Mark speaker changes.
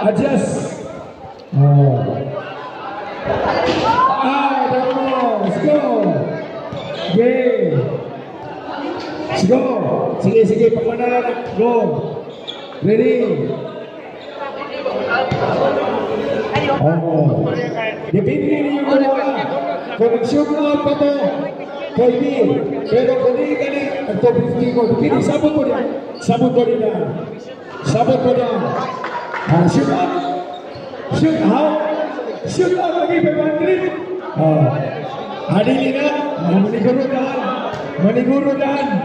Speaker 1: Adjust. Oh. Let's go. Okay. Let's go. Sige, pagmanalan. Go. Ready. Oh. Depende niyo kung shoot out pa to. Pwede. Pero kung hindi ka nagtopin ko, depende. Sabot mo na. Sabot mo na. Shoot out. Shoot out. Shoot out lagi 500. Hadili na. Maniguro daan.